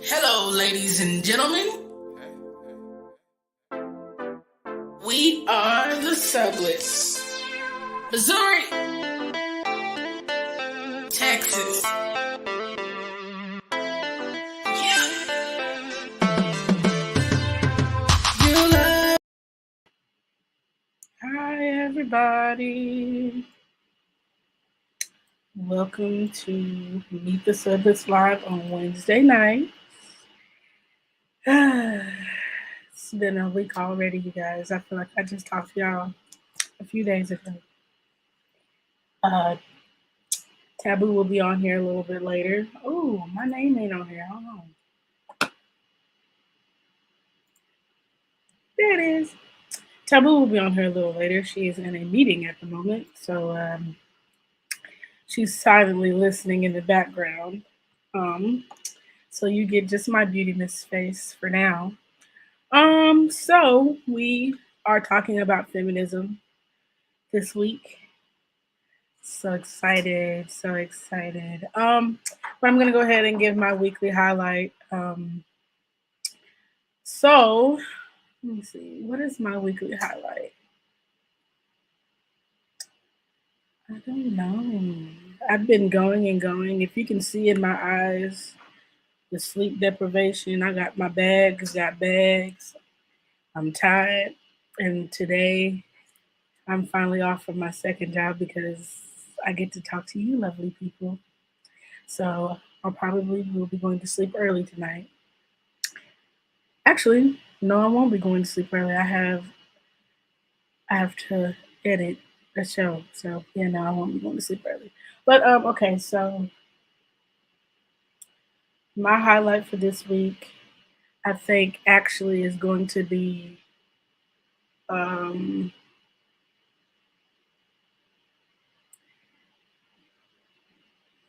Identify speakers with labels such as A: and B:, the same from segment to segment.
A: Hello, ladies and gentlemen. We are the Subletts. Missouri, Texas. Yeah. You love. Hi, everybody. Welcome to Meet the Subletts Live on Wednesday night. It's been a week already, you guys. I feel like I just talked to y'all a few days ago. Uh, Taboo will be on here a little bit later. Oh, my name ain't on here. I don't know. There it is. Taboo will be on here a little later. She is in a meeting at the moment, so she's silently listening in the background. Um, so you get just my beauty miss face for now. So we are talking about feminism this week. So excited, so excited. But I'm gonna go ahead and give my weekly highlight. So let me see, what is my weekly highlight? I don't know. I've been going and going. If you can see in my eyes, the sleep deprivation. I got my got bags. I'm tired. And today I'm finally off from my second job because I get to talk to you lovely people. So I'll probably will be going to sleep early tonight. Actually, no, I won't be going to sleep early. I have to edit a show. So yeah, no, I won't be going to sleep early. But okay, so my highlight for this week, I think, actually is going to be um,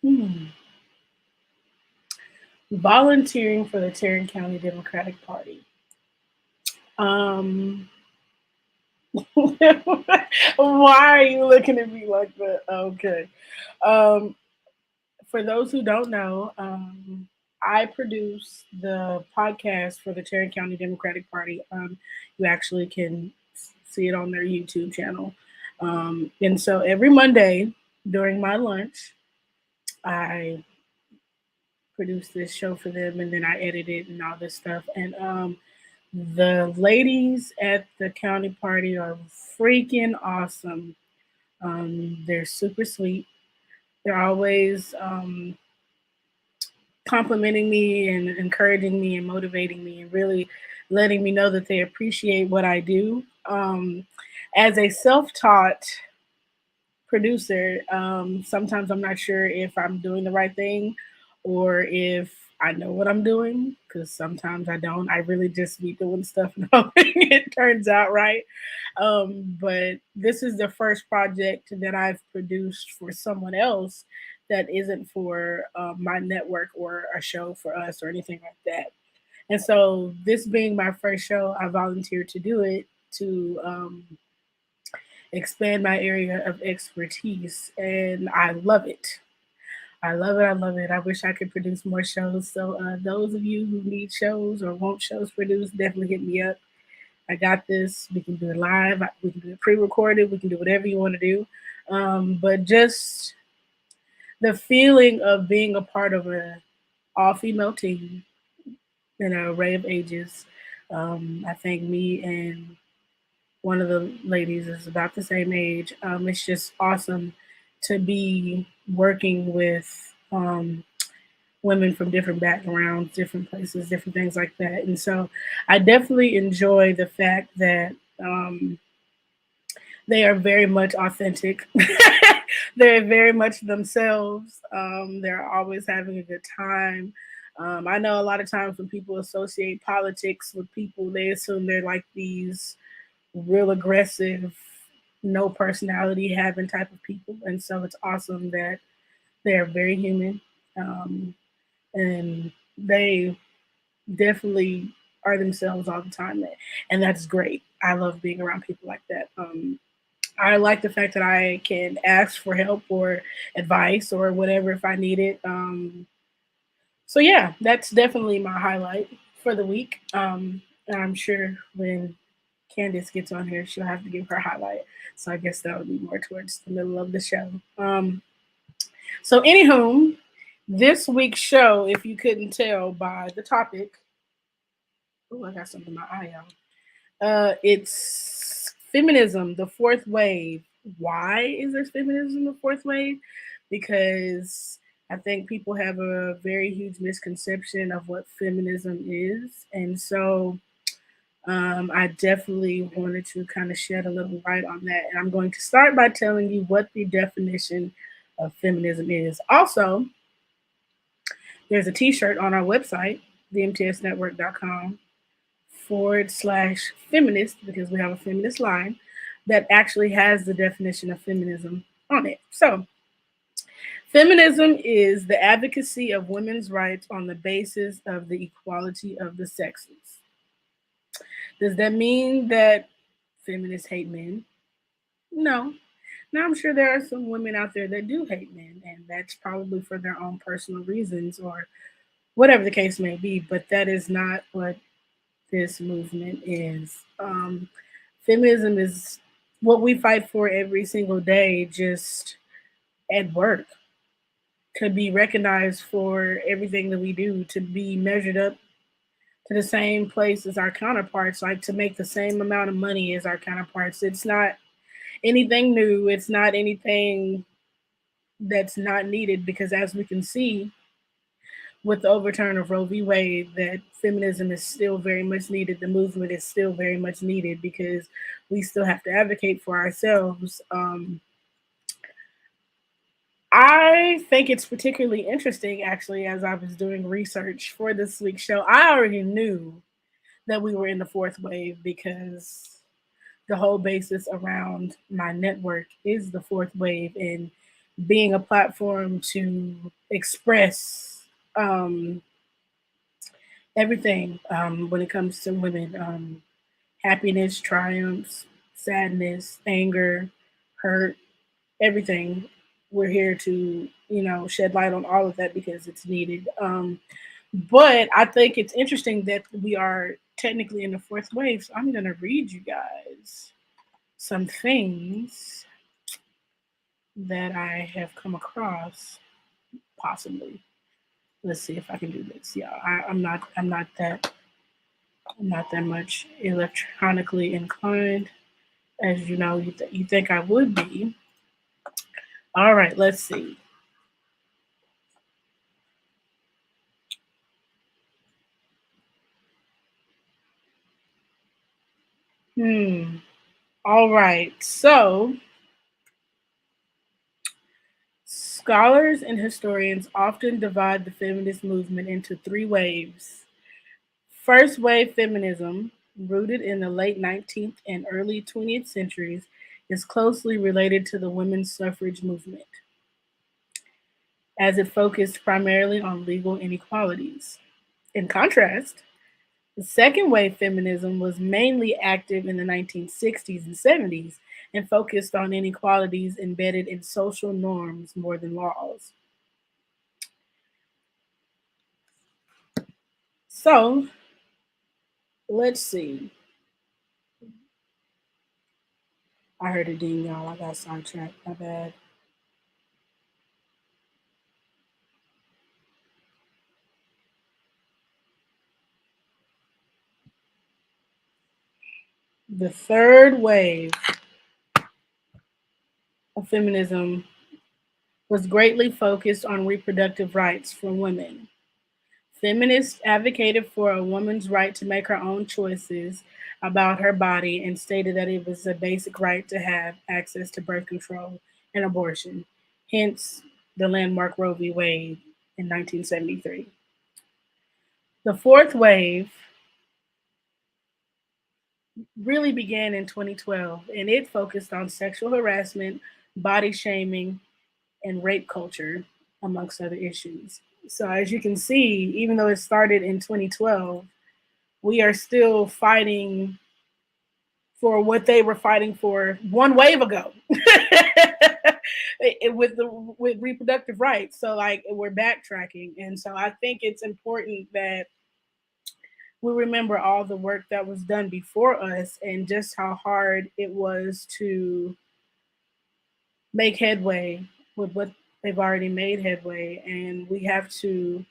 A: hmm, volunteering for the Tarrant County Democratic Party. Um, why are you looking at me like that? Okay. Um, for those who don't know, I produce the podcast for the Tarrant County Democratic Party. You actually can see it on their YouTube channel. And so every Monday during my lunch, I produce this show for them and then I edit it and all this stuff. And the ladies at the county party are freaking awesome. They're super sweet. They're always complimenting me and encouraging me and motivating me and really letting me know that they appreciate what I do. As a self taught producer, sometimes I'm not sure if I'm doing the right thing or if I know what I'm doing because sometimes I don't. I really just be doing stuff and hoping it turns out right. But this is the first project that I've produced for someone else that isn't for my network or a show for us or anything like that. And so, this being my first show, I volunteered to do it to expand my area of expertise, and I love it. I love it. I love it. I wish I could produce more shows. So, those of you who need shows or want shows produced, definitely hit me up. I got this. We can do it live. We can do it pre-recorded. We can do whatever you want to do. But just the feeling of being a part of a all-female team in an array of ages. I think me and one of the ladies is about the same age. It's just awesome to be working with women from different backgrounds, different places, different things like that. And so I definitely enjoy the fact that they are very much authentic. They're very much themselves. They're always having a good time. I know a lot of times when people associate politics with people, they assume they're like these real aggressive, no personality having type of people. And so it's awesome that they're very human. Um, and they definitely are themselves all the time. And that's great. I love being around people like that. I like the fact that I can ask for help or advice or whatever if I need it. So yeah, that's definitely my highlight for the week. And I'm sure when Candace gets on here, she'll have to give her highlight. So I guess that would be more towards the middle of the show. So anywho, this week's show, if you couldn't tell by the topic, oh, I got something in my eye, y'all. It's feminism, the fourth wave. Why is there feminism, the fourth wave? Because I think people have a very huge misconception of what feminism is. And so I definitely wanted to kind of shed a little light on that. And I'm going to start by telling you what the definition of feminism is. Also, there's a t shirt on our website, themtsnetwork.com/feminist, because we have a feminist line that actually has the definition of feminism on it. So, feminism is the advocacy of women's rights on the basis of the equality of the sexes. Does that mean that feminists hate men? No. Now, I'm sure there are some women out there that do hate men, and that's probably for their own personal reasons or whatever the case may be, but that is not what this movement is. Feminism is what we fight for every single day, just at work, to be recognized for everything that we do, to be measured up to the same place as our counterparts, like to make the same amount of money as our counterparts. It's not anything new, it's not anything that's not needed because, as we can see, with the overturn of Roe v. Wade, that feminism is still very much needed. The movement is still very much needed because we still have to advocate for ourselves. I think it's particularly interesting, actually, as I was doing research for this week's show. I already knew that we were in the fourth wave because the whole basis around my network is the fourth wave and being a platform to express everything when it comes to women, happiness, triumphs, sadness, anger, hurt, everything. We're here to, shed light on all of that because it's needed. But I think it's interesting that we are technically in the fourth wave. So I'm going to read you guys some things that I have come across, possibly. Let's see if I can do this. Yeah, I'm not that much electronically inclined, as you think I would be. All right, let's see. Hmm. All right. So, scholars and historians often divide the feminist movement into three waves. First wave feminism, rooted in the late 19th and early 20th centuries, is closely related to the women's suffrage movement, as it focused primarily on legal inequalities. In contrast, the second wave feminism was mainly active in the 1960s and 70s and focused on inequalities embedded in social norms more than laws. So, let's see. I heard a ding, y'all. I got sidetracked. My bad. The third wave of feminism was greatly focused on reproductive rights for women. Feminists advocated for a woman's right to make her own choices about her body and stated that it was a basic right to have access to birth control and abortion, hence the landmark Roe v. Wade in 1973. The fourth wave really began in 2012 and it focused on sexual harassment, body shaming, and rape culture, amongst other issues. So, as you can see, even though it started in 2012, we are still fighting for what they were fighting for one wave ago. with reproductive rights. So like we're backtracking, and so I think it's important that we remember all the work that was done before us and just how hard it was to make headway with what they've already made headway, and we have to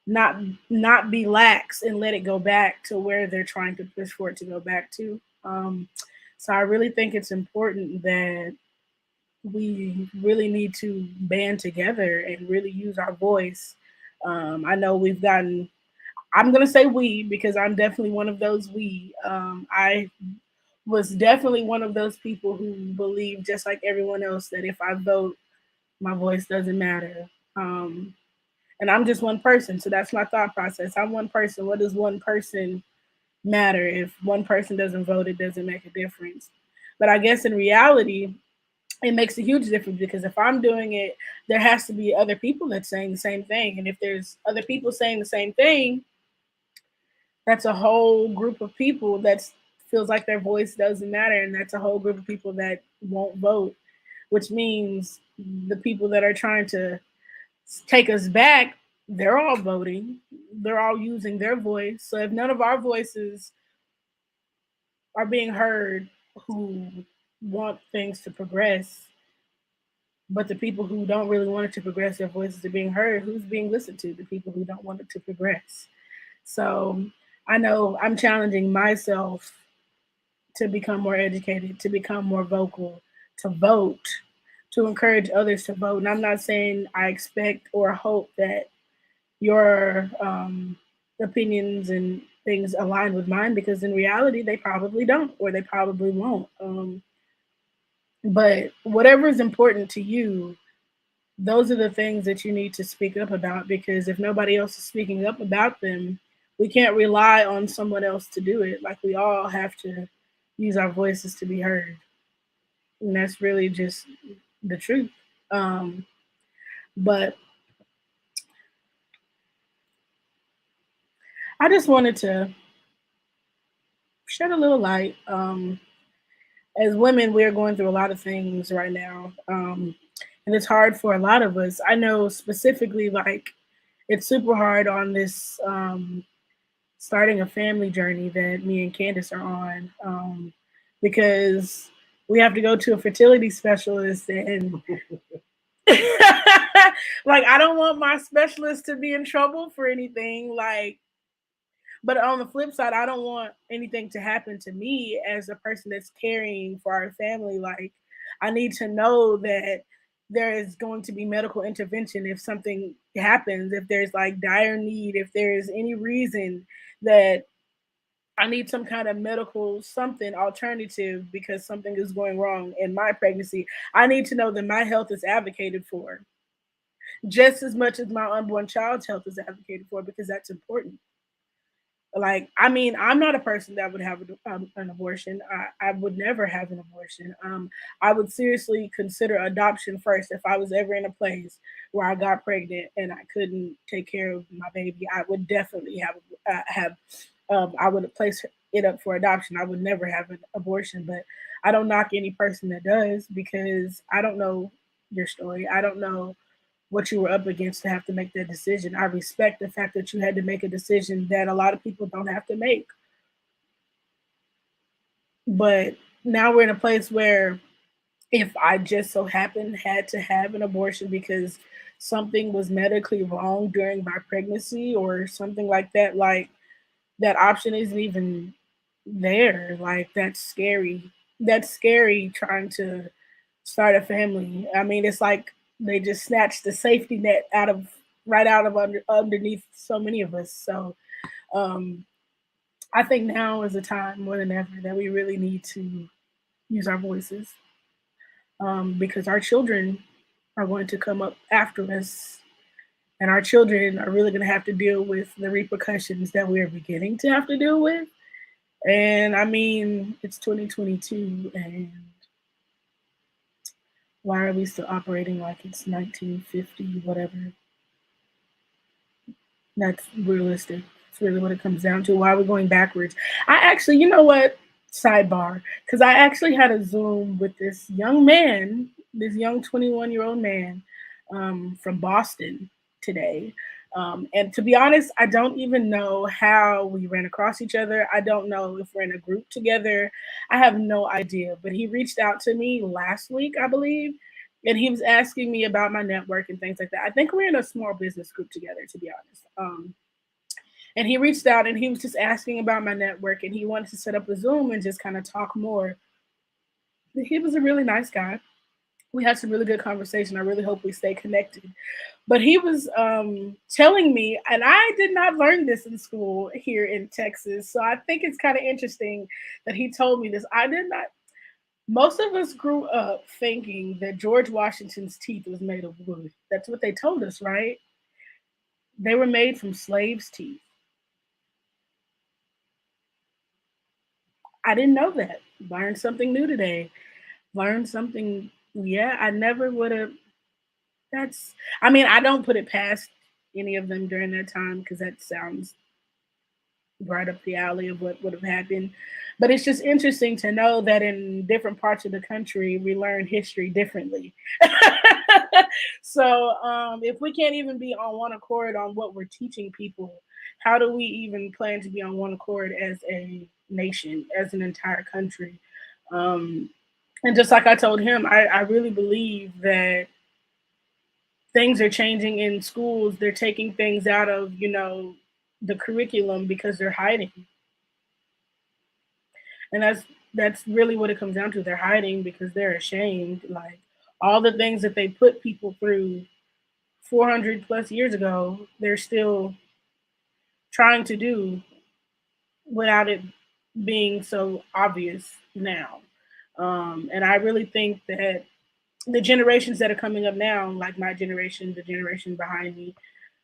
A: not not be lax and let it go back to where they're trying to push for it to go back to. So I really think it's important that we really need to band together and really use our voice. I know we've gotten. I'm gonna say we because I'm definitely one of those we. I was definitely one of those people who believe, just like everyone else, that if I vote, my voice doesn't matter. Um, and I'm just one person, so that's my thought process. I'm one person. What does one person matter? If one person doesn't vote, it doesn't make a difference. But I guess in reality, it makes a huge difference because if I'm doing it, there has to be other people that's saying the same thing. And if there's other people saying the same thing, that's a whole group of people that feels like their voice doesn't matter. And that's a whole group of people that won't vote, which means the people that are trying to take us back, they're all voting. They're all using their voice. So if none of our voices are being heard who want things to progress, but the people who don't really want it to progress, their voices are being heard, who's being listened to? The people who don't want it to progress. So I know I'm challenging myself to become more educated, to become more vocal, to vote, to encourage others to vote. And I'm not saying I expect or hope that your opinions and things align with mine because in reality they probably don't or they probably won't. But whatever is important to you, those are the things that you need to speak up about because if nobody else is speaking up about them, we can't rely on someone else to do it. Like we all have to use our voices to be heard. And that's really just the truth. Um, but I just wanted to shed a little light. As women, we're going through a lot of things right now. And it's hard for a lot of us. I know specifically, like, it's super hard on this starting a family journey that me and Candace are on because we have to go to a fertility specialist and like I don't want my specialist to be in trouble for anything like but on the flip side I don't want anything to happen to me as a person that's caring for our family like I need to know that there is going to be medical intervention if something happens if there's like dire need if there's any reason that I need some kind of medical something alternative because something is going wrong in my pregnancy. I need to know that my health is advocated for just as much as my unborn child's health is advocated for because that's important. Like, I mean, I'm not a person that would have an abortion. I would never have an abortion. I would seriously consider adoption first if I was ever in a place where I got pregnant and I couldn't take care of my baby. I would definitely have I would place it up for adoption. I would never have an abortion, but I don't knock any person that does because I don't know your story. I don't know what you were up against to have to make that decision. I respect the fact that you had to make a decision that a lot of people don't have to make. But now we're in a place where if I just so happened had to have an abortion because something was medically wrong during my pregnancy or something like that, like that option isn't even there. Like that's scary. That's scary trying to start a family. I mean, it's like they just snatched the safety net out of right out of underneath so many of us. So um, I think now is a time more than ever that we really need to use our voices because our children are going to come up after us. And our children are really going to have to deal with the repercussions that we're beginning to have to deal with. And I mean, it's 2022, and why are we still operating like it's 1950, whatever? That's realistic. It's really what it comes down to. Why are we going backwards? I actually, you know what? Sidebar, because I actually had a Zoom with this young man this young 21-year-old man from Boston today. And to be honest, I don't even know how we ran across each other. I don't know if we're in a group together. I have no idea. But he reached out to me last week, I believe, and he was asking me about my network and things like that. I think we're in a small business group together, to be honest. And he reached out and he was just asking about my network and he wanted to set up a Zoom and just kind of talk more. He was a really nice guy. We had some really good conversation. I really hope we stay connected. But he was telling me, and I did not learn this in school here in Texas. So I think it's kind of interesting that he told me this. I did not. Most of us grew up thinking that George Washington's teeth was made of wood. That's what they told us, right? They were made from slaves' teeth. I didn't know that. Learned something new today. Learned something. Yeah, I never would have. That's. I mean, I don't put it past any of them during that time because that sounds right up the alley of what would have happened. But it's just interesting to know that in different parts of the country, we learn history differently. So if we can't even be on one accord on what we're teaching people, how do we even plan to be on one accord as a nation, as an entire country? Um, and just like I told him, I really believe that things are changing in schools. They're taking things out of, the curriculum because they're hiding. And that's really what it comes down to. They're hiding because they're ashamed. Like all the things that they put people through 400 plus years ago, they're still trying to do without it being so obvious now. And I really think that the generations that are coming up now, like my generation, the generation behind me,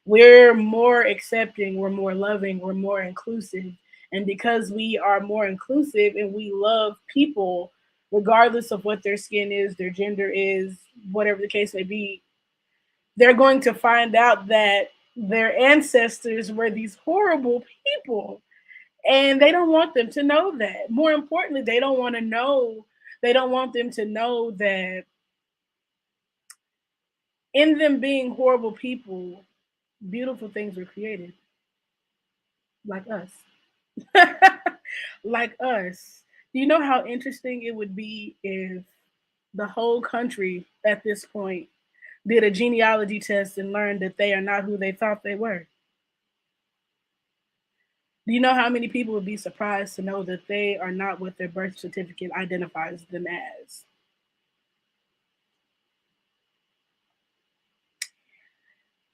A: we're more accepting, we're more loving, we're more inclusive. And because we are more inclusive and we love people, regardless of what their skin is, their gender is, whatever the case may be, they're going to find out that their ancestors were these horrible people. And they don't want them to know that. More importantly, they don't want them to know that in them being horrible people, beautiful things were created, like us. Like us. Do you know how interesting it would be if the whole country at this point did a genealogy test and learned that they are not who they thought they were? Do you know how many people would be surprised to know that they are not what their birth certificate identifies them as?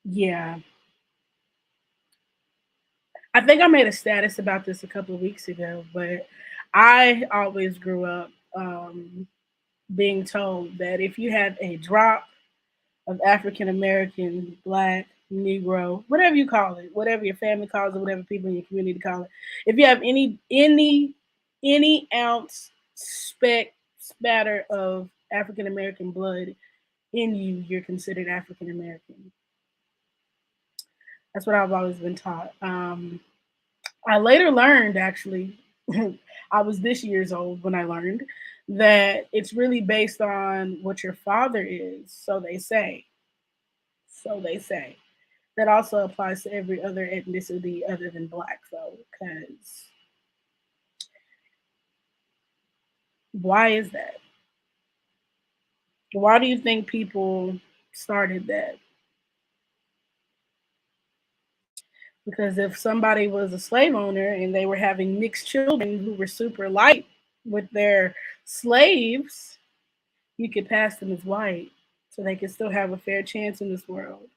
A: Yeah. I think I made a status about this a couple of weeks ago, but I always grew up being told that if you have a drop of African American, Black, Negro, whatever you call it, whatever your family calls it, whatever people in your community call it. If you have any ounce speck spatter of African American blood in you, you're considered African American. That's what I've always been taught. I later learned, actually, I was this years old when I learned that it's really based on what your father is. So they say. So they say. That also applies to every other ethnicity other than black, though, because why is that? Why do you think people started that? Because if somebody was a slave owner and they were having mixed children who were super light with their slaves, you could pass them as white so they could still have a fair chance in this world.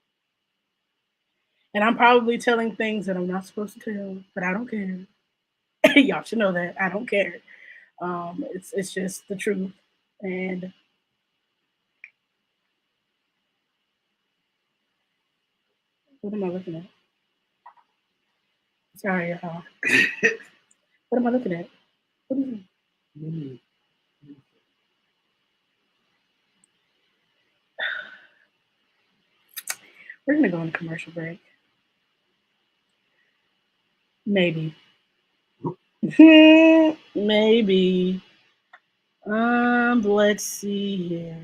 A: And I'm probably telling things that I'm not supposed to tell, but I don't care. Y'all should know that I don't care. It's just the truth. And what am I looking at? Sorry, y'all. What am I looking at? What is it? We're gonna go on a commercial break. Maybe. Maybe. Let's see here.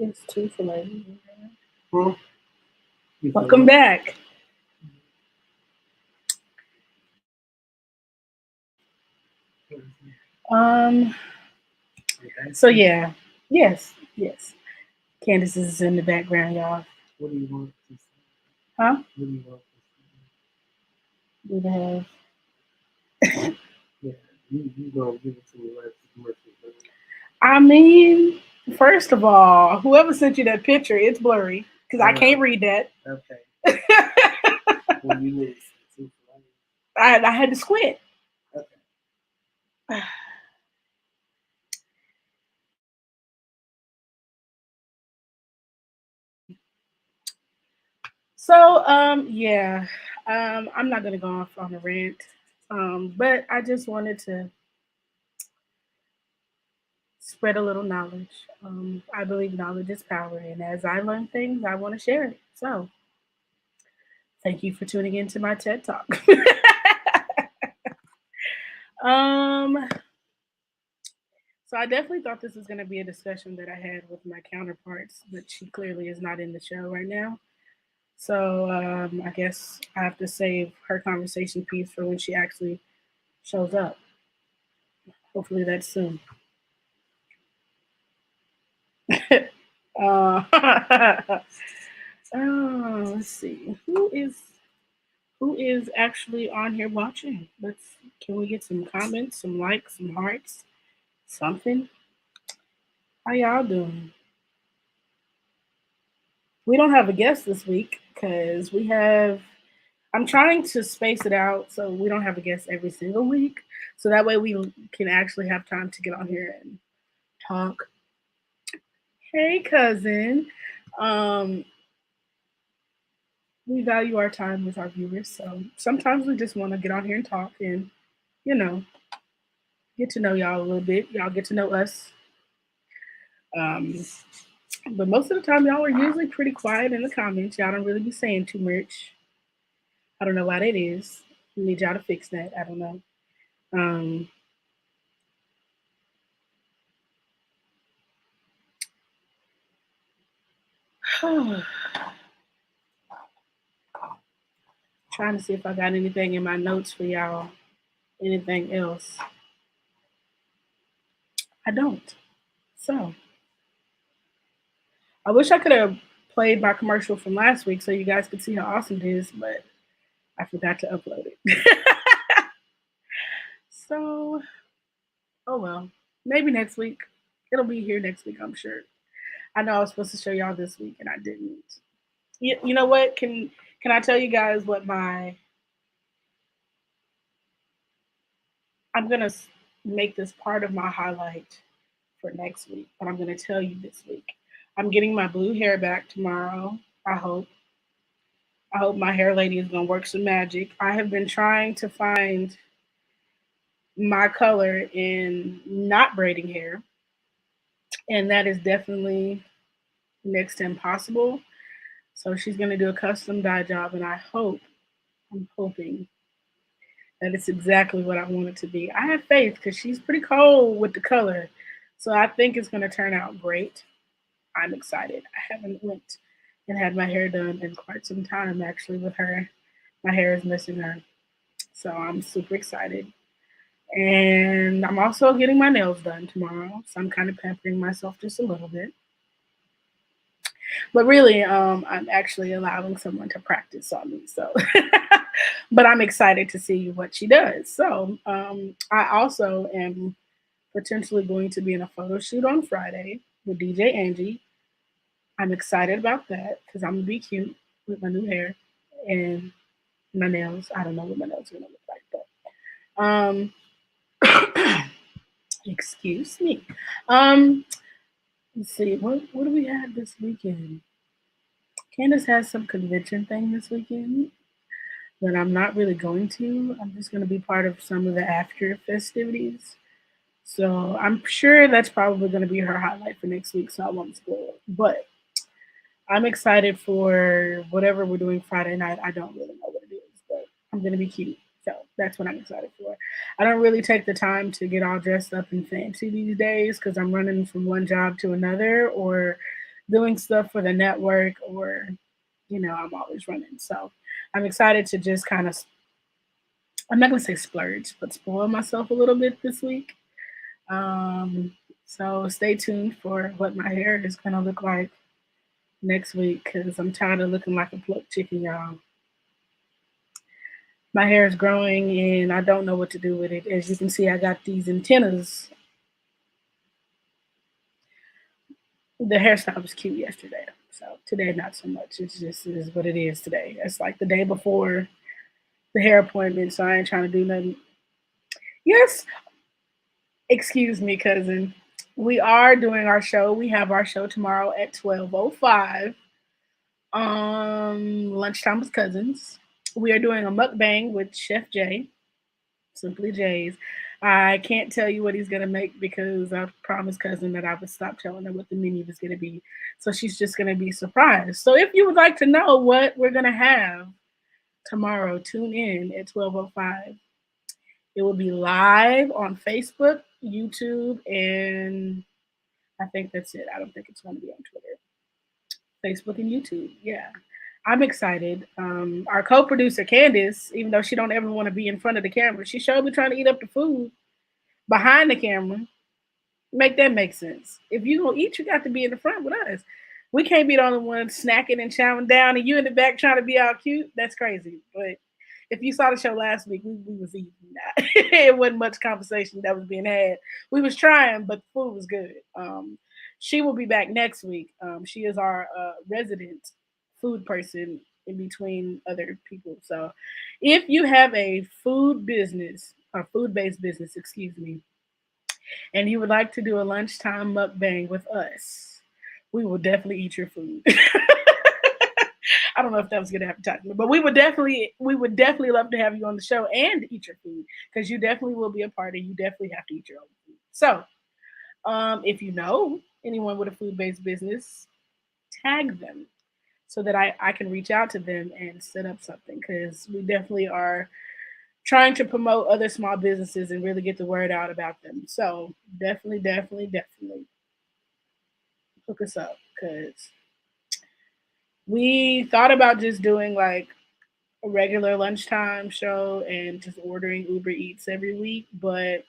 A: It's two fillets. Huh? Welcome back. Um. So yeah, yes. Candace is in the background, y'all. What do you want to say? Huh? What do you want to say? We have. Yeah, you gonna give it to me right after commercial. I mean, first of all, whoever sent you that picture, it's blurry because I can't read that. Okay. Well, you need to. I had to squint. Okay. So, yeah, I'm not gonna go off on a rant, but I just wanted to spread a little knowledge. I believe knowledge is power, and as I learn things, I want to share it. So, thank you for tuning into my TED Talk. um, so I definitely thought this was going to be a discussion that I had with my counterparts, but she clearly is not in the show right now. So I guess I have to save her conversation piece for when she actually shows up. Hopefully that's soon. uh, let's see who is actually on here watching. Can we get some comments, some likes, some hearts, something? How y'all doing? We don't have a guest this week because we have. I'm trying to space it out so we don't have a guest every single week, so that way we can actually have time to get on here and talk. Hey, cousin. Um, we value our time with our viewers, so sometimes we just want to get on here and talk and you know get to know y'all a little bit. Y'all get to know us. Um, but most of the time, y'all are usually pretty quiet in the comments. Y'all don't really be saying too much. I don't know why that is. We need y'all to fix that. I don't know. Um, trying to see if I got anything in my notes for y'all. Anything else? I don't. So I wish I could have played my commercial from last week so you guys could see how awesome it is, but I forgot to upload it. So, oh well. Maybe next week. It'll be here next week, I'm sure. I know I was supposed to show y'all this week and I didn't. You know what? Can I tell you guys what my I'm gonna make this part of my highlight for next week, but I'm gonna tell you this week. I'm getting my blue hair back tomorrow. I hope. I hope my hair lady is gonna work some magic. I have been trying to find my color in not braiding hair, and that is definitely next to impossible. So she's gonna do a custom dye job, and I'm hoping that it's exactly what I want it to be. I have faith because she's pretty cold with the color, so I think it's gonna turn out great. I'm excited. I haven't went and had my hair done in quite some time actually with her. My hair is missing her, so I'm super excited. And I'm also getting my nails done tomorrow, so I'm kind of pampering myself just a little bit. But really, I'm actually allowing someone to practice on me. So, but I'm excited to see what she does. So, I also am potentially going to be in a photo shoot on Friday with DJ Angie. I'm excited about that because I'm gonna be cute with my new hair and my nails. I don't know what my nails are gonna look like, but excuse me. Um, let's see, what do we have this weekend? Candace has some convention thing this weekend that I'm not really going to. I'm just going to be part of some of the after festivities. So I'm sure that's probably going to be her highlight for next week. So I won't spoil it. But I'm excited for whatever we're doing Friday night. I don't really know what it is, but I'm going to be cute. So that's what I'm excited for. I don't really take the time to get all dressed up and fancy these days because I'm running from one job to another or doing stuff for the network or, I'm always running. So I'm excited to just kind of, I'm not going to say splurge, but spoil myself a little bit this week. Um, so stay tuned for what my hair is going to look like next week because I'm tired of looking like a plucked chicken, y'all. My hair is growing and I don't know what to do with it. As you can see, I got these antennas. The hairstyle was cute yesterday. So today, not so much. It's just it is what it is today. It's like the day before the hair appointment, so I ain't trying to do nothing. Yes, excuse me, cousin. We are doing our show. We have our show tomorrow at 12:05. Lunchtime with cousins. We are doing a mukbang with Chef Jay, Simply Jay's. I can't tell you what he's gonna make because I promised cousin that I would stop telling her what the menu was gonna be. So she's just gonna be surprised. So if you would like to know what we're gonna have tomorrow, tune in at 12:05. It will be live on Facebook, YouTube, and I think that's it. I don't think it's gonna be on Twitter. Facebook and YouTube. Yeah. I'm excited. Our co-producer Candace, even though she don't ever want to be in front of the camera, she showed me trying to eat up the food behind the camera. Make that make sense. If you gonna eat, you got to be in the front with us. We can't be the only ones snacking and chowing down, and you in the back trying to be all cute. That's crazy. But if you saw the show last week, we was eating. It wasn't much conversation that was being had. We was trying, but the food was good. She will be back next week. She is our resident food person in between other people. So, if you have a food business or food based business, excuse me, and you would like to do a lunchtime mukbang with us, we will definitely eat your food. I don't know if that was good advertisement, but we would definitely love to have you on the show and eat your food because you definitely will be a part and you definitely have to eat your own food. So, if you know anyone with a food based business, tag them so that I can reach out to them and set up something because we definitely are trying to promote other small businesses and really get the word out about them. So definitely, definitely, definitely hook us up because we thought about just doing like a regular lunchtime show and just ordering Uber Eats every week, but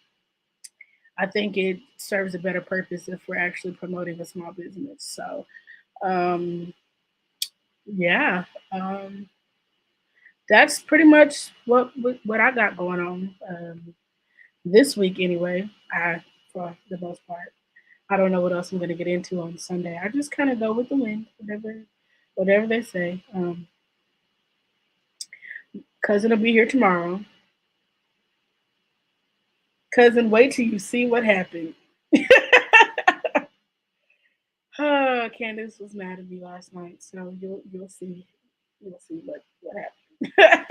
A: I think it serves a better purpose if we're actually promoting a small business. So, um, yeah, um, that's pretty much what I got going on this week anyway. For the most part. I don't know what else I'm going to get into on Sunday. I just kind of go with the wind, whatever they say. Cousin will be here tomorrow. Cousin, wait till you see what happened. Candace was mad at me last night, so you'll see what happened.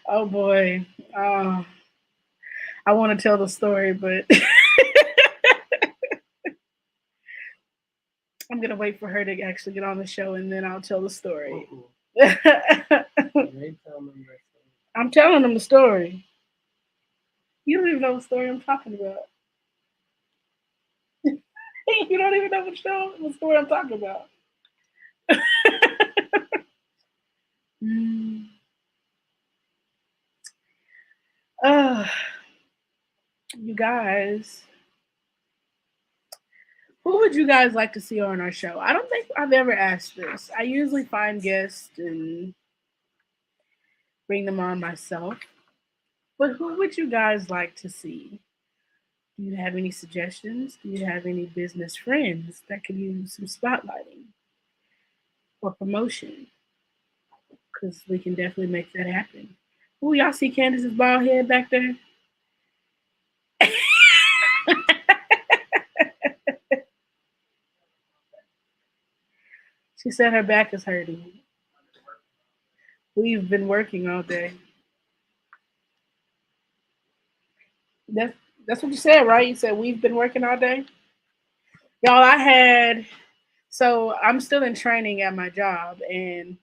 A: Oh boy, uh, I want to tell the story, but I'm gonna wait for her to actually get on the show, and then I'll tell the story. I'm telling them the story. You don't even know what story I'm talking about. You don't even know what story I'm talking about. Mm. Uh, you guys, Who would you guys like to see on our show? I don't think I've ever asked this. I usually find guests and bring them on myself. But who would you guys like to see? Do you have any suggestions? Do you have any business friends that could use some spotlighting or promotion? Because we can definitely make that happen. Oh, y'all see Candace's bald head back there? She said her back is hurting. We've been working all day. That's that's what you said, right? You said we've been working all day. Y'all, I had so I'm still in training at my job, and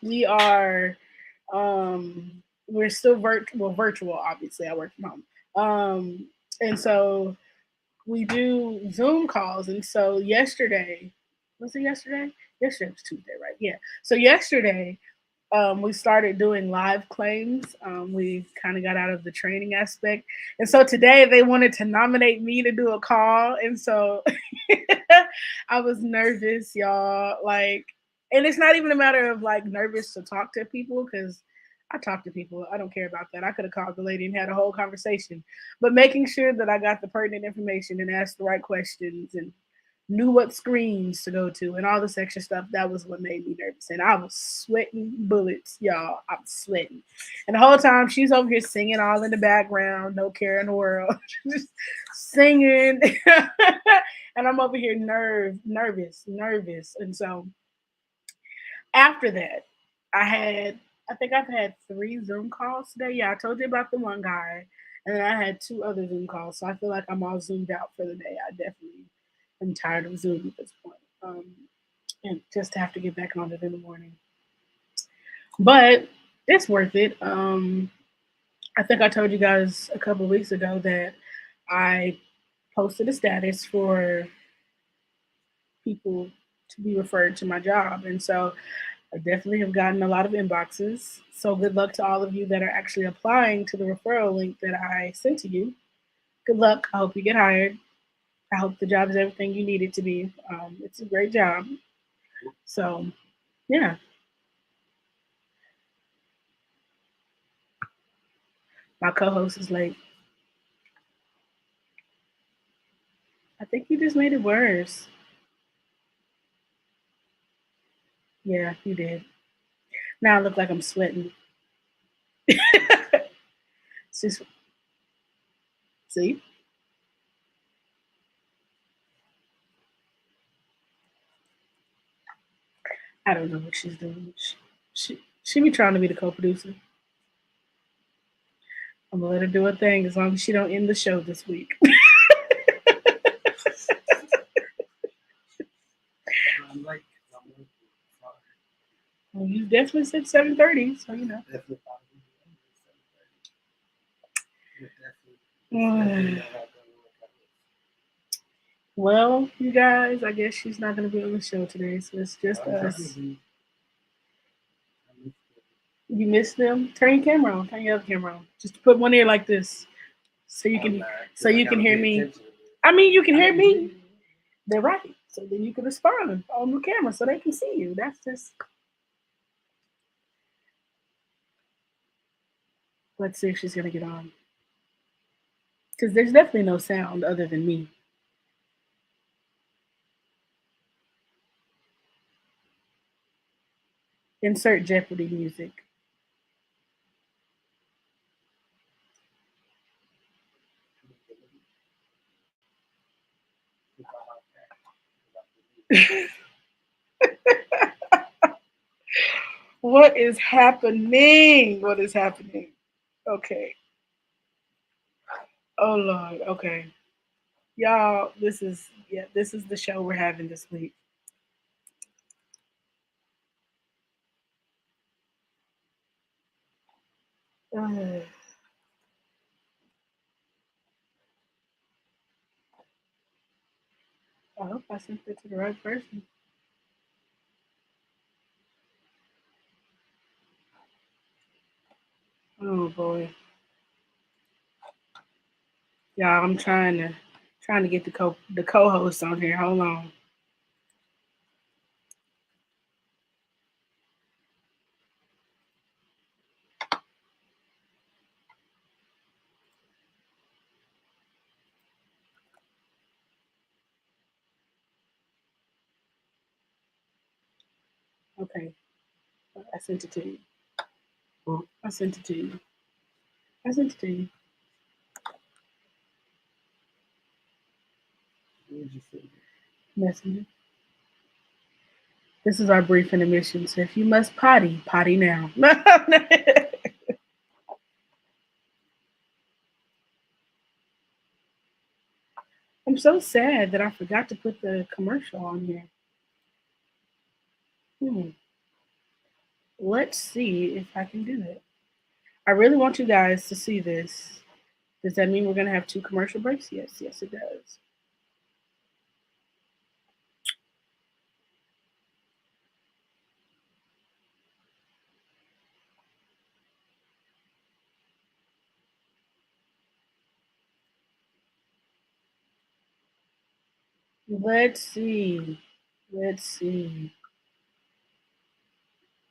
A: we are we're still virtual. Obviously, I work from home, and so we do Zoom calls. And so yesterday, was it yesterday? Yesterday was Tuesday, right? Yeah. So yesterday we started doing live claims. We kind of got out of the training aspect. And so today they wanted to nominate me to do a call. And so I was nervous, y'all. Like, and it's not even a matter of like nervous to talk to people because I talk to people. I don't care about that. I could have called the lady and had a whole conversation. But making sure that I got the pertinent information and asked the right questions and knew what screens to go to and all this extra stuff. That was what made me nervous. And I was sweating bullets, y'all. I'm sweating. And the whole time she's over here singing all in the background, no care in the world. Just singing. And I'm over here nervous. And so after that, I had I think I've had three Zoom calls today. Yeah, I told you about the one guy. And then I had two other Zoom calls. So I feel like I'm all zoomed out for the day. I definitely am tired of Zoom at this point. And just to have to get back on it in the morning. But it's worth it. I think I told you guys a couple of weeks ago that I posted a status for people to be referred to my job. And so I definitely have gotten a lot of inboxes. So good luck to all of you that are actually applying to the referral link that I sent to you. Good luck. I hope you get hired. I hope the job is everything you need it to be. It's a great job. So, yeah, my co host is late. I think you just made it worse. Yeah, you did. Now I look like I'm sweating. Just, see, I don't know what she's doing. She be trying to be the co-producer. I'm gonna let her do her thing as long as she don't end the show this week. Well, you definitely said 7:30, so you know. Well, you guys, I guess she's not gonna be on the show today, so it's just us. You missed them? Turn your camera on. Turn your other camera on. Just put one ear like this, so you can hear me. I mean, you can hear me. They're right. So then you can respond on the camera, so they can see you. That's just. Let's see if she's gonna get on. Because there's definitely no sound other than me. Insert Jeopardy music. What is happening? What is happening? Okay. Oh Lord. Okay. Y'all, this is the show we're having this week. Ugh. I hope I sent it to the right person. Oh boy. Yeah, I'm Trying to get the co-host on here. Hold on. Okay, I sent it to you. I sent it to you. I sent it to you. Where'd you send it? Messenger. This is our brief intermission. So if you must potty, potty now. I'm so sad that I forgot to put the commercial on here. Hmm. Let's see if I can do it. I really want you guys to see this. Does that mean we're going to have 2 commercial breaks? Yes, yes, it does. Let's see. Let's see.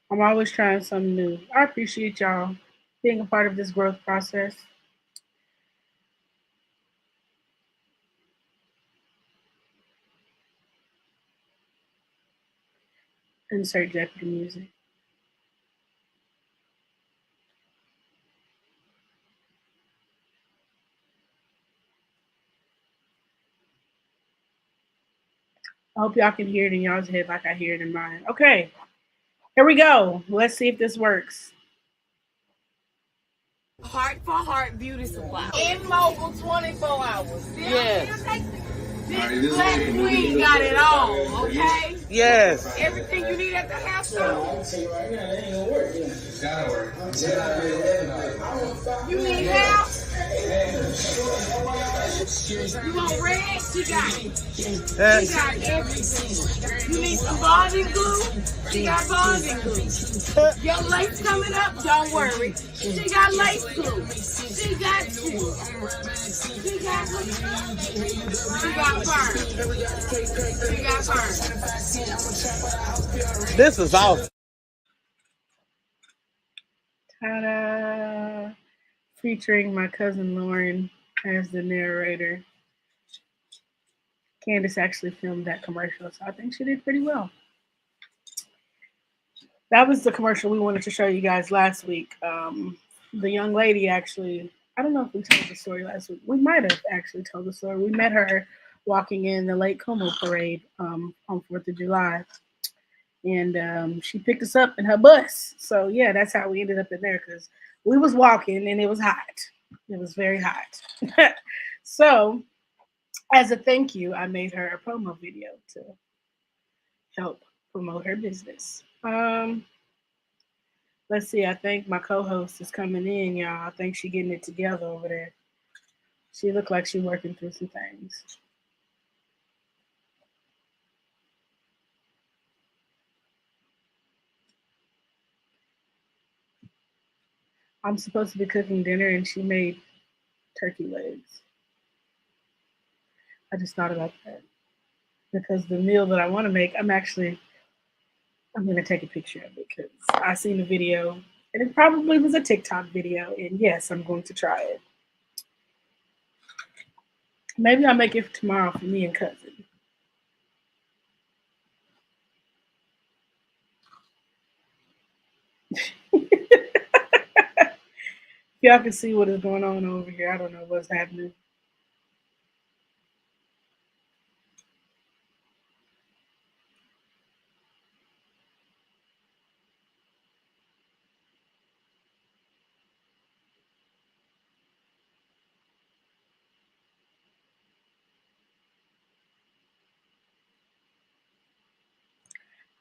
A: I'm always trying something new. I appreciate y'all being a part of this growth process. Insert Jeopardy music. I hope y'all can hear it in y'all's head like I hear it in mine. Okay, here we go. Let's see if this works.
B: Heart for Heart Beauty Supply. In mobile 24 hours. Yes. This black queen got it all, okay? Yes. Everything you need at the house store. You need help? You want red? She got it. She got everything. You need some bonding glue? She got bonding glue. Your lace coming up? Don't worry. She got lace glue. She got you. She got She got fur. She got fur.
C: This is awesome.
A: Ta-da! Featuring my cousin Lauren as the narrator. Candace actually filmed that commercial, so I think she did pretty well. That was the commercial we wanted to show you guys last week. The young lady actually, I don't know if we told the story last week. We might have actually told the story. We met her walking in the Lake Como parade on 4th of July. And she picked us up in her bus. So yeah, that's how we ended up in there because we was walking and it was hot. It was very hot. So as a thank you, I made her a promo video to help promote her business. Let's see. I think my co-host is coming in, y'all. I think she getting it together over there. She looked like she working through some things. I'm supposed to be cooking dinner, and she made turkey legs. I just thought about that because the meal that I want to make, I'm gonna take a picture of it because I seen the video, and it probably was a TikTok video. And yes, I'm going to try it. Maybe I'll make it tomorrow for me and cousin. Y'all can see what is going on over here. I don't know what's happening.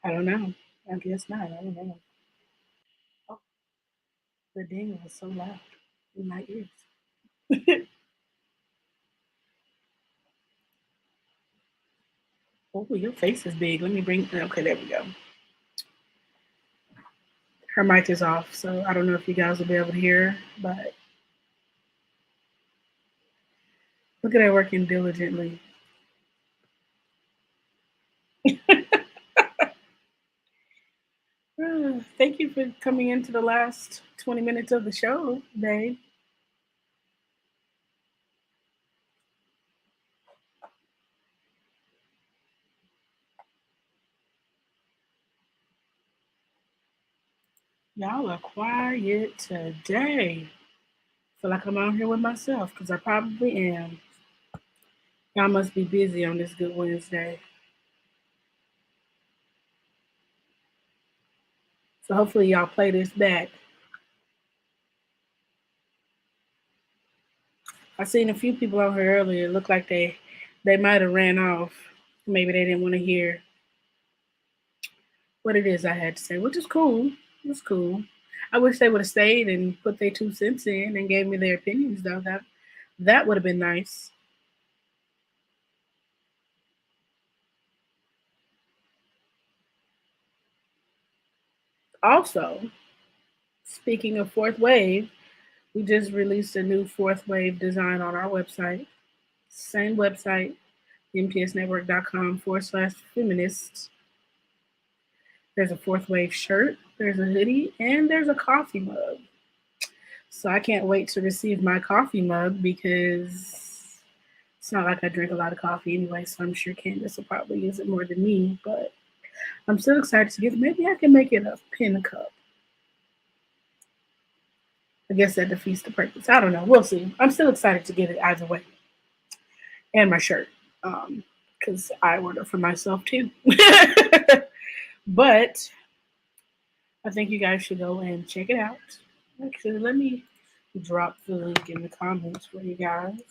A: I don't know. I guess not. I don't know. Oh, the ding was so loud in my ears. Oh, your face is big. Let me bring. Okay, there we go. Her mic is off, so I don't know if you guys will be able to hear her, but Look at her working diligently. Thank you for coming into the last 20 minutes of the show, babe. Y'all are quiet today. Feel like I'm out here with myself because I probably am. Y'all must be busy on this good Wednesday. So hopefully y'all play this back. I seen a few people on here earlier. It looked like they might have ran off. Maybe they didn't want to hear what it is I had to say, which is cool. It's cool. I wish they would have stayed and put their 2 cents in and gave me their opinions though. That would have been nice. Also, speaking of fourth wave, we just released a new fourth wave design on our website. Same website, mtsnetwork.com/feminists. There's a fourth wave shirt, there's a hoodie, and there's a coffee mug. So I can't wait to receive my coffee mug because it's not like I drink a lot of coffee anyway, so I'm sure Candace will probably use it more than me. But I'm still excited to get it. Maybe I can make it a pin cup. I guess that defeats the purpose. I don't know. We'll see. I'm still excited to get it either way. And my shirt. Because I order for myself too. But I think you guys should go and check it out. Actually, let me drop the link in the comments for you guys.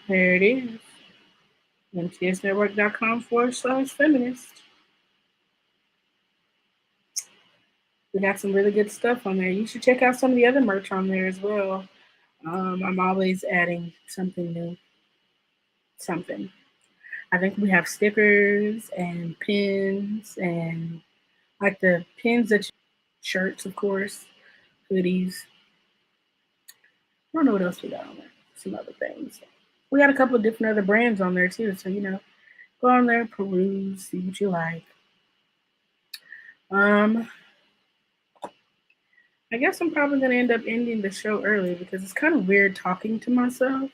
A: There it is. mtsnetwork.com/feminist. We got some really good stuff on there. You should check out some of the other merch on there as well. I'm always adding something new. Something. I think we have stickers and pins and like the pins that shirts, of course, hoodies. I don't know what else we got on there. Some other things. We got a couple of different other brands on there too. So, go on there, peruse, see what you like. Um, I guess I'm probably gonna end up ending the show early because it's kind of weird talking to myself.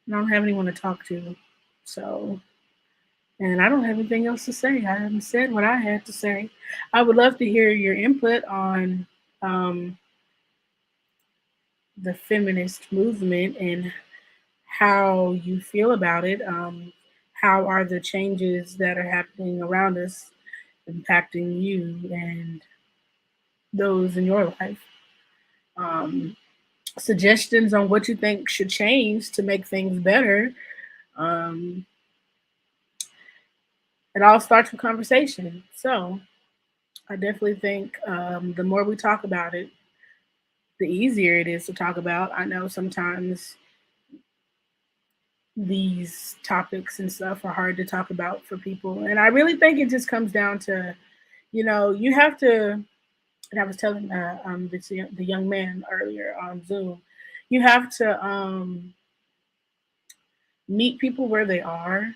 A: And I don't have anyone to talk to. So, and I don't have anything else to say. I haven't said what I had to say. I would love to hear your input on um, the feminist movement and how you feel about it. How are the changes that are happening around us impacting you and those in your life? Um, Suggestions on what you think should change to make things better. Um, it all starts with conversation. So I definitely think the more we talk about it, the easier it is to talk about. I know sometimes these topics and stuff are hard to talk about for people. And I really think it just comes down to, you have to, and I was telling the young man earlier on Zoom, you have to meet people where they are.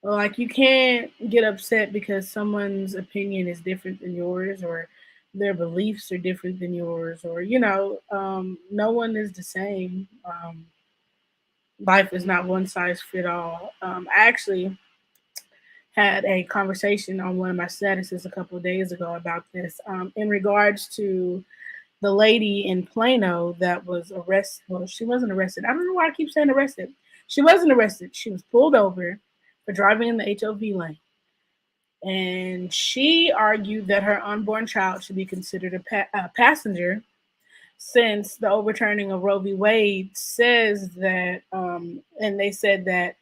A: Like you can't get upset because someone's opinion is different than yours or their beliefs are different than yours or no one is the same. Life is not one size fit all. I actually had a conversation on one of my statuses a couple of days ago about this in regards to the lady in Plano that was arrested. Well, she wasn't arrested. I don't know why I keep saying arrested. She wasn't arrested. She was pulled over for driving in the HOV lane. And she argued that her unborn child should be considered a passenger since the overturning of Roe v. Wade says that, and they said that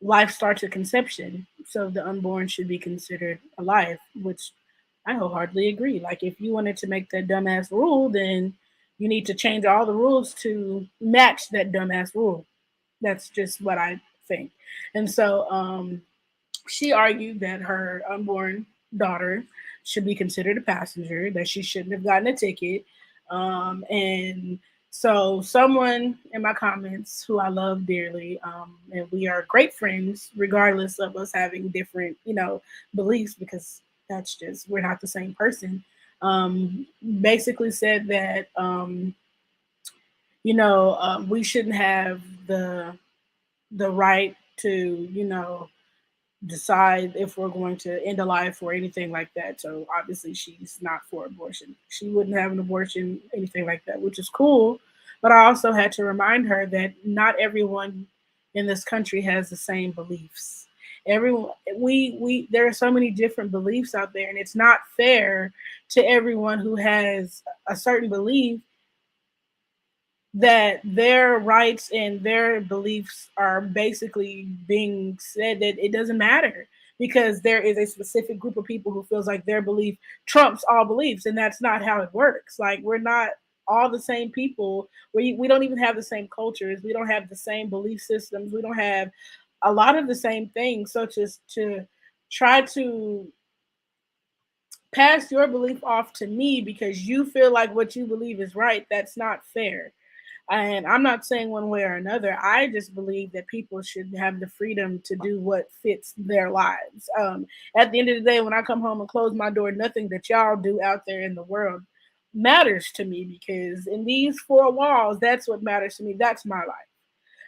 A: life starts at conception. So the unborn should be considered a life, which I wholeheartedly agree. Like, if you wanted to make that dumbass rule, then you need to change all the rules to match that dumbass rule. That's just what I think. And so she argued that her unborn daughter should be considered a passenger, that she shouldn't have gotten a ticket. And so, someone in my comments who I love dearly, and we are great friends, regardless of us having different, beliefs, because that's just, we're not the same person, basically said that, we shouldn't have the right to, decide if we're going to end a life or anything like that. So obviously she's not for abortion. She wouldn't have an abortion, anything like that, which is cool. But I also had to remind her that not everyone in this country has the same beliefs. Everyone we there are so many different beliefs out there, and it's not fair to everyone who has a certain belief that their rights and their beliefs are basically being said that it doesn't matter because there is a specific group of people who feels like their belief trumps all beliefs, and that's not how it works. Like, we're not all the same people. We don't even have the same cultures, we don't have the same belief systems, we don't have a lot of the same things. So just to try to pass your belief off to me because you feel like what you believe is right, that's not fair. And I'm not saying one way or another. I just believe that people should have the freedom to do what fits their lives. At the end of the day, when I come home and close my door, nothing that y'all do out there in the world matters to me, because in these four walls, that's what matters to me. That's my life.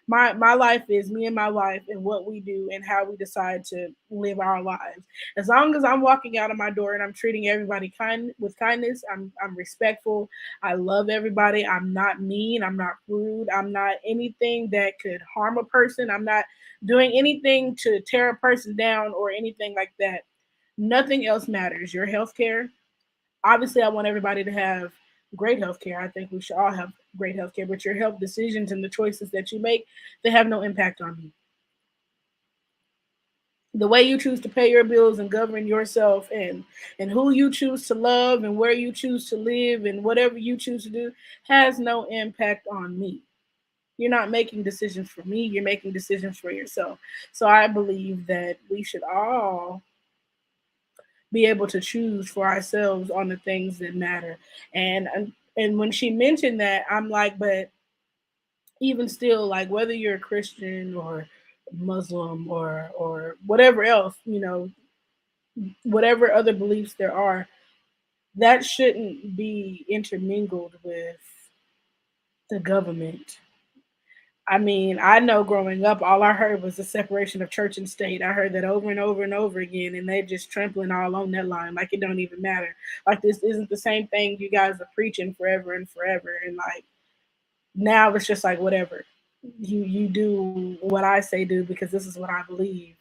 A: My life is me and my life and what we do and how we decide to live our lives. As long as I'm walking out of my door and I'm treating everybody with kindness, I'm respectful. I love everybody. I'm not mean. I'm not rude. I'm not anything that could harm a person. I'm not doing anything to tear a person down or anything like that. Nothing else matters. Your health care, obviously I want everybody to have great health care. I think we should all have great health care, but your health decisions and the choices that you make, they have no impact on me. The way you choose to pay your bills and govern yourself, and who you choose to love and where you choose to live and whatever you choose to do has no impact on me. You're not making decisions for me, you're making decisions for yourself. So I believe that we should all be able to choose for ourselves on the things that matter. And when she mentioned that, I'm like, but even still, like, whether you're a Christian or Muslim or whatever else, whatever other beliefs there are, that shouldn't be intermingled with the government. I mean, I know growing up, all I heard was the separation of church and state. I heard that over and over and over again, and they just trampling all on that line, like it don't even matter. Like, this isn't the same thing you guys are preaching forever and forever, and like now it's just like whatever. You do what I say do because this is what I believe.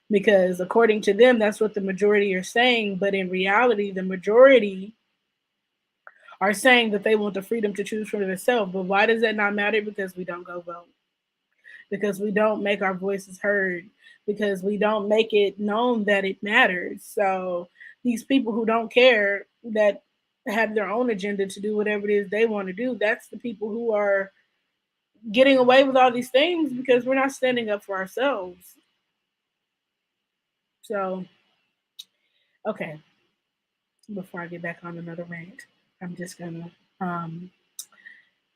A: Because according to them, that's what the majority are saying, but in reality, the majority are saying that they want the freedom to choose for themselves. But why does that not matter? Because we don't go vote, because we don't make our voices heard, because we don't make it known that it matters. So these people who don't care, that have their own agenda to do whatever it is they want to do, that's the people who are getting away with all these things because we're not standing up for ourselves. So, okay, before I get back on another rant, I'm just gonna um,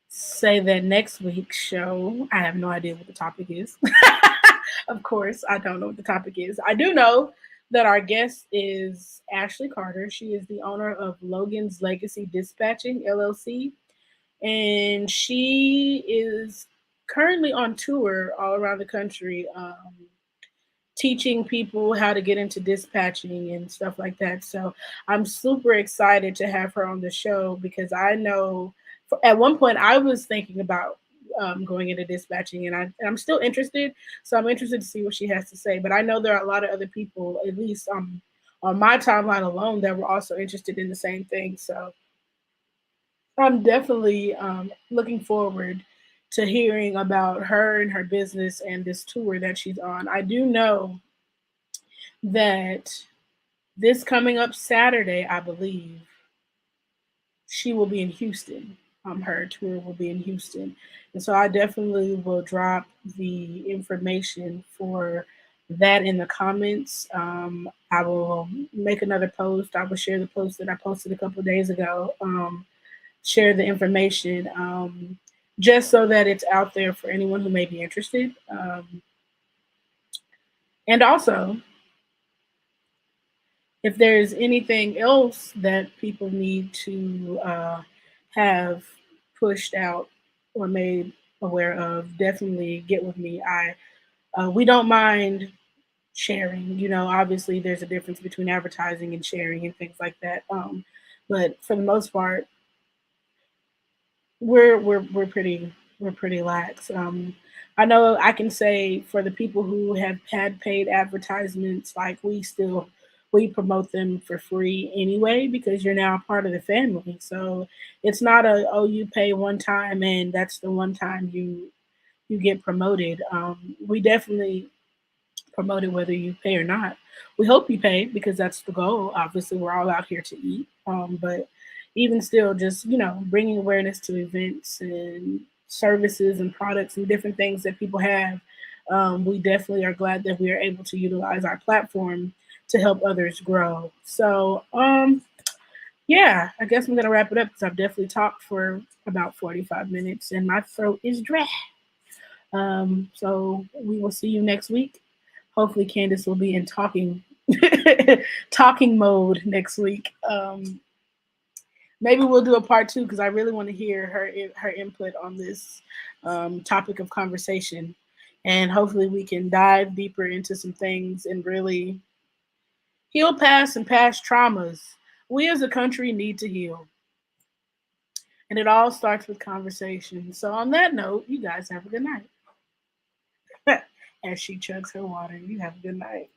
A: say that next week's show, I have no idea what the topic is. Of course, I don't know what the topic is. I do know that our guest is Ashley Carter. She is the owner of Logan's Legacy Dispatching LLC, and she is currently on tour all around the country, teaching people how to get into dispatching and stuff like that. So I'm super excited to have her on the show because I know at one point I was thinking about going into dispatching, and I'm still interested. So I'm interested to see what she has to say. But I know there are a lot of other people, at least on my timeline alone, that were also interested in the same thing. So I'm definitely looking forward to hearing about her and her business and this tour that she's on. I do know that this coming up Saturday, I believe, she will be in Houston. Her tour will be in Houston, and so I definitely will drop the information for that in the comments. I will make another post. I will share the post that I posted a couple of days ago. Share the information, just so that it's out there for anyone who may be interested. And also, if there's anything else that people need to have pushed out or made aware of, definitely get with me. We don't mind sharing. Obviously, there's a difference between advertising and sharing and things like that. But for the most part, we're pretty lax. I know I can say for the people who have had paid advertisements, like we promote them for free anyway because you're now a part of the family. So it's not a, oh, you pay one time and that's the one time you get promoted. We definitely promote it whether you pay or not. We hope you pay because that's the goal. Obviously, we're all out here to eat. But even still, just bringing awareness to events and services and products and different things that people have. We definitely are glad that we are able to utilize our platform to help others grow. So, yeah, I guess I'm gonna wrap it up because I've definitely talked for about 45 minutes and my throat is dry. So we will see you next week. Hopefully, Candace will be in talking mode next week. Maybe we'll do a part two because I really want to hear her input on this topic of conversation, and hopefully we can dive deeper into some things and really heal past and past traumas. We as a country need to heal, and it all starts with conversation. So on that note, you guys have a good night. As she chugs her water, you have a good night.